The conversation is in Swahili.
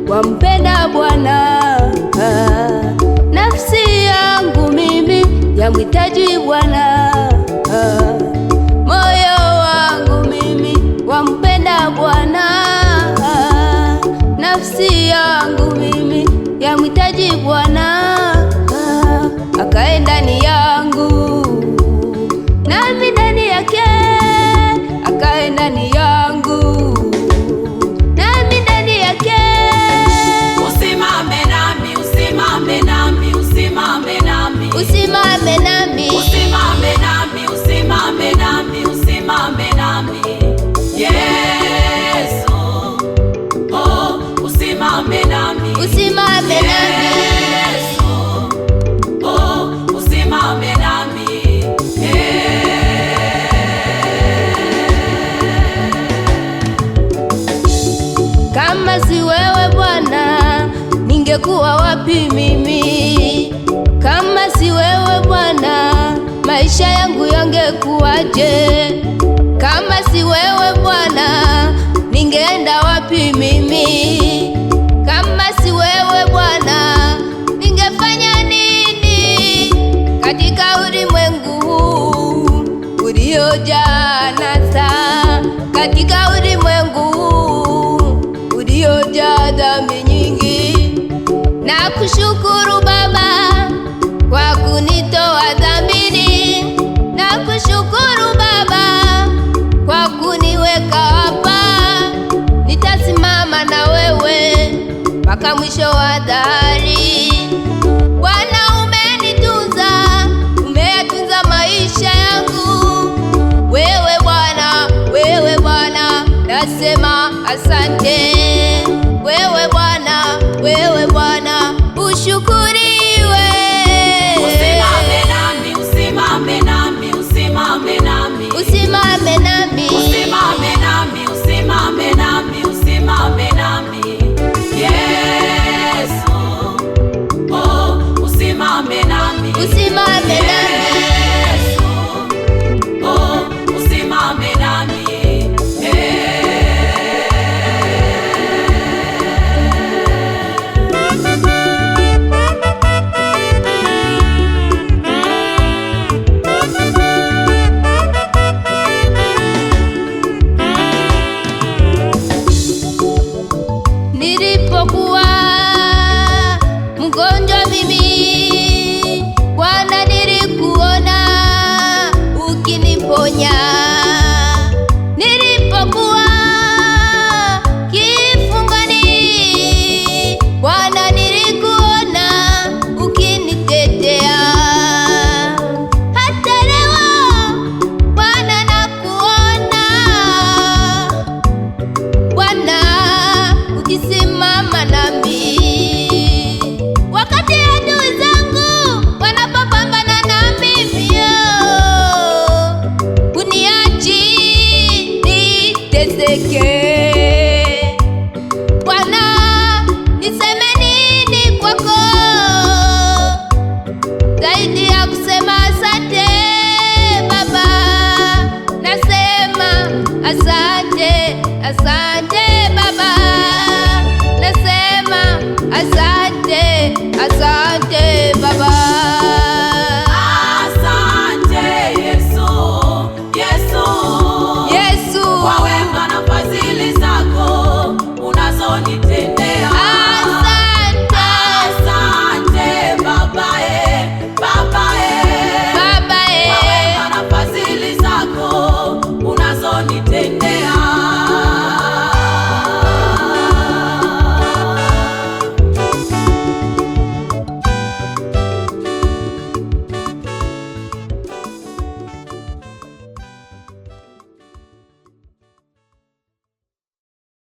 Wampenda Bwana, nafsi yangu mimi yamhitaji Bwana. Moyo wangu mimi wampenda Bwana, nafsi yangu mimi yamhitaji Bwana. Akae ndani yangu nami ndani yake, akae ndani yangu nami ndani yake. Usimame nami, usimame nami, usimame nami, Usimame nami, usimame nami, usimame nami, usimame nami, Yesu. Oh, usimame nami, usimame nami, Yesu. Oh, usimame nami, Kama si wewe Bwana, ningekuwa wapi mimi? Kama si wewe Bwana, maisha yangu yangekuwaje? Kama si wewe Bwana, ningeenda wapi mimi? Kama si wewe Bwana, ningefanya nini katika ulimwengu huu uliojaa anasa, katika ulimwengu huu uliojaa dhambi nyingi? Nakushukuru Baba kwa kunitoa dhambini, nakushukuru Baba kwa kuniweka hapa. Nitasimama na wewe mpaka mwisho wa dahari. Bwana, umenitunza, umeyatunza maisha yangu. Wewe Bwana, nasema asante. Wewe Bwana, ushukuriwe. usimame nami, usimame nami, usimame nami, Usimame nami, usimame nami, usimame nami, usimame nami, Yesu. Oh, usimame nami, usimame nami, Yesu. Oh, usimame nami, Nilipokuwa mgonjwa mimi, Bwana, nilikuona ukiniponya. Nilipokuwa kifungoni, Bwana, nilikuona ukinitetea. Hata leo Bwana, nakuona Bwana ukisimama nami, wakati adui zangu wanapopambana na mimi. Uniachi niteseke. Bwana, niseme nini kwako zaidi ya kusema asante Baba? Nasema asante, asante.